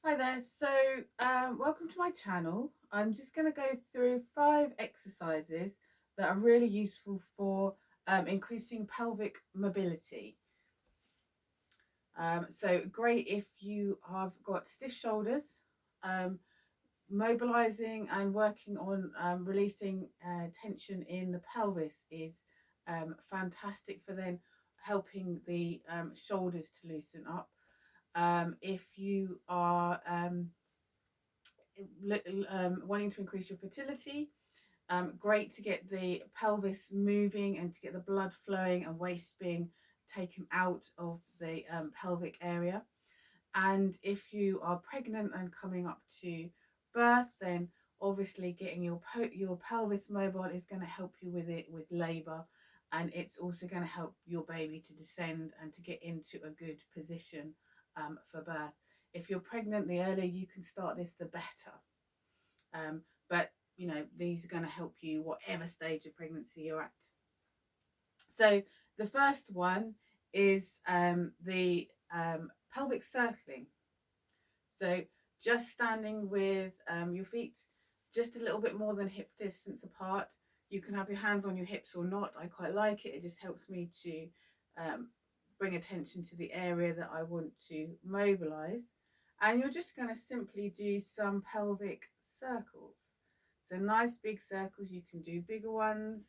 Hi there, so welcome to my channel. I'm just going to go through 5 exercises that are really useful for increasing pelvic mobility. So great if you have got stiff shoulders. Mobilizing and working on releasing tension in the pelvis is fantastic for then helping the shoulders to loosen up. If you are wanting to increase your fertility, great to get the pelvis moving and to get the blood flowing and waste being taken out of the pelvic area. And if you are pregnant and coming up to birth, then obviously getting your pelvis mobile is going to help you with it with labor, and it's also going to help your baby to descend and to get into a good position for birth. If you're pregnant, the earlier you can start this, the better. But you know, these are going to help you whatever stage of pregnancy you're at. So the first one is the pelvic circling. So just standing with your feet just a little bit more than hip distance apart. You can have your hands on your hips or not. I quite like it. It just helps me to bring attention to the area that I want to mobilize. And you're just going to simply do some pelvic circles. So nice big circles. You can do bigger ones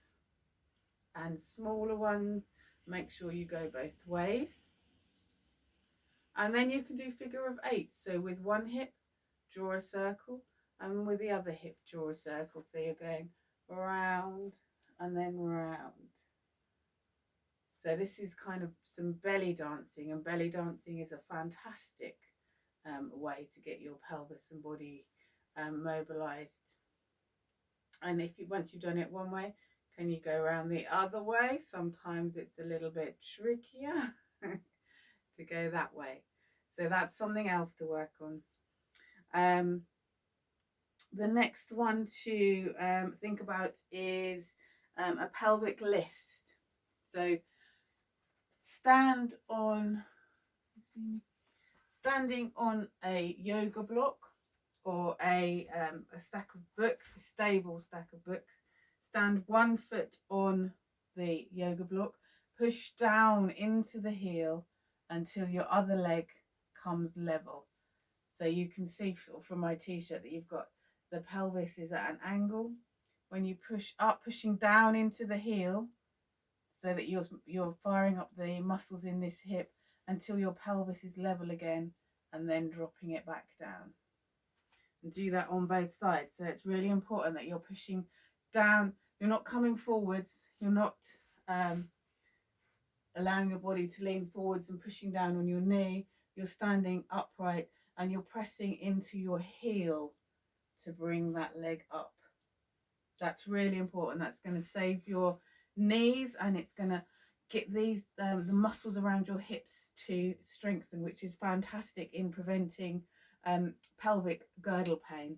and smaller ones. Make sure you go both ways. And then you can do figure of 8. So with one hip, draw a circle, and with the other hip, draw a circle. So you're going round and then round. So this is kind of some belly dancing, and belly dancing is a fantastic way to get your pelvis and body mobilized. And if you, once you've done it one way, can you go around the other way? Sometimes it's a little bit trickier to go that way. So that's something else to work on. The next one to think about is a pelvic list. So standing on a yoga block or a stack of books, a stable stack of books. Stand 1 foot on the yoga block, push down into the heel until your other leg comes level. So you can see from my t-shirt that you've got the pelvis is at an angle. When you push up, pushing down into the heel, so that you're firing up the muscles in this hip until your pelvis is level again, and then dropping it back down. And do that on both sides. So it's really important that you're pushing down. You're not coming forwards. You're not allowing your body to lean forwards and pushing down on your knee. You're standing upright and you're pressing into your heel to bring that leg up. That's really important. That's going to save your knees, and it's going to get these the muscles around your hips to strengthen, which is fantastic in preventing pelvic girdle pain.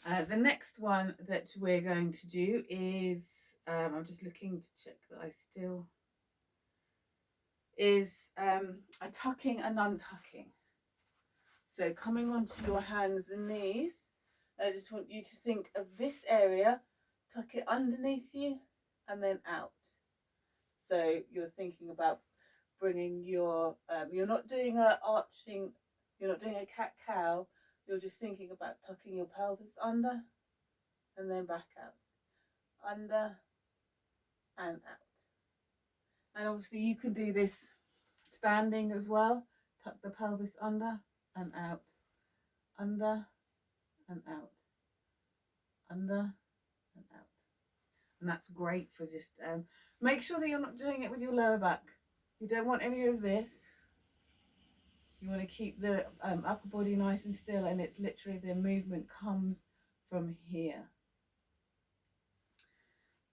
The next one that we're going to do is I'm just looking to check that I still is a tucking and untucking. So coming onto your hands and knees, I just want you to think of this area, tuck it underneath you and then out. So you're thinking about bringing your, you're not doing a arching, you're not doing a cat-cow, you're just thinking about tucking your pelvis under and then back out. Under and out. And obviously you can do this standing as well. Tuck the pelvis under and out. Under and out. Under and out. And that's great for just make sure that you're not doing it with your lower back. You don't want any of this. You want to keep the upper body nice and still, and it's literally the movement comes from here.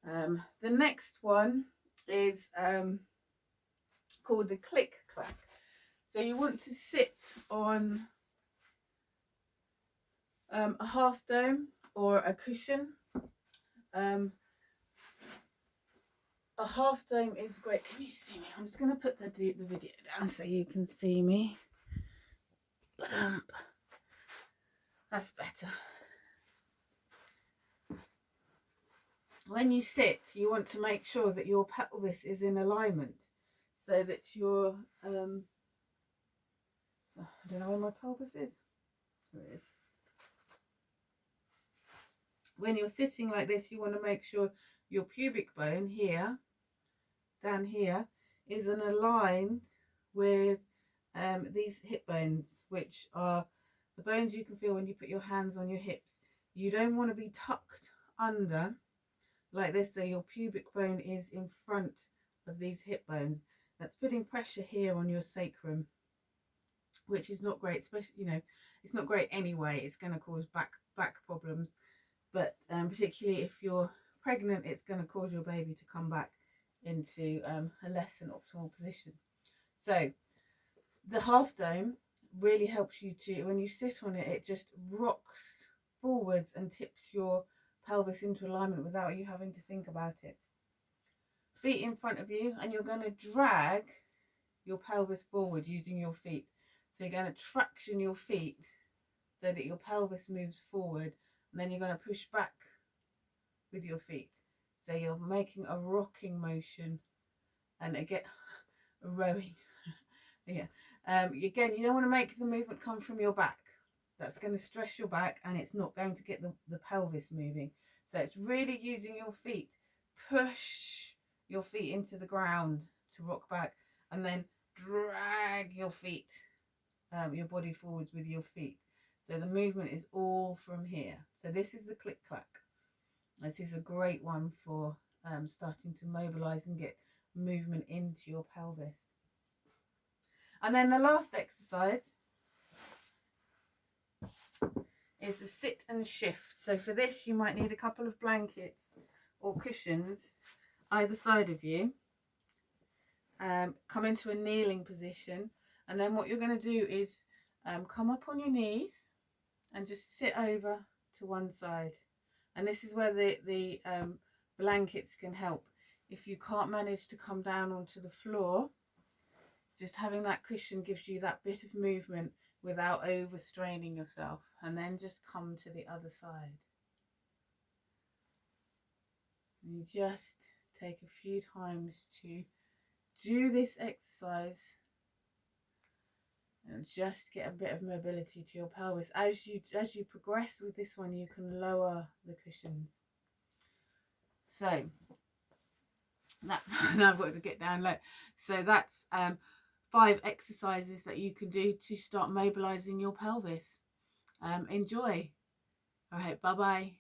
The next one is called the click clack. So you want to sit on a half dome or a cushion. A half dome is great. Can you see me? I'm just going to put the video down so you can see me. That's better. When you sit, you want to make sure that your pelvis is in alignment, so that your I don't know where my pelvis is. There it is. When you're sitting like this, you want to make sure your pubic bone here, down here, is in a line with these hip bones, which are the bones you can feel when you put your hands on your hips. You don't want to be tucked under like this, so your pubic bone is in front of these hip bones. That's putting pressure here on your sacrum, which is not great, especially, you know, it's not great anyway. It's going to cause back problems, but particularly if you're pregnant, it's going to cause your baby to come back into a less than optimal position. So the half dome really helps you to, when you sit on it, it just rocks forwards and tips your pelvis into alignment without you having to think about it. Feet in front of you, and you're going to drag your pelvis forward using your feet. So you're going to traction your feet so that your pelvis moves forward, and then you're going to push back with your feet. So you're making a rocking motion, and again, rowing. Yeah. Again, you don't want to make the movement come from your back. That's going to stress your back, and it's not going to get the pelvis moving. So it's really using your feet. Push your feet into the ground to rock back, and then drag your feet, your body forwards with your feet. So the movement is all from here. So this is the click clack. This is a great one for starting to mobilize and get movement into your pelvis. And then the last exercise is the sit and shift. So for this, you might need a couple of blankets or cushions either side of you. Come into a kneeling position, and then what you're going to do is come up on your knees and just sit over to one side. And this is where the blankets can help. If you can't manage to come down onto the floor, just having that cushion gives you that bit of movement without overstraining yourself. And then just come to the other side. And you just take a few times to do this exercise and just get a bit of mobility to your pelvis. As you progress with this one, you can lower the cushions. So that, now I've got to get down low. So that's 5 exercises that you can do to start mobilizing your pelvis. Enjoy. All right, bye bye.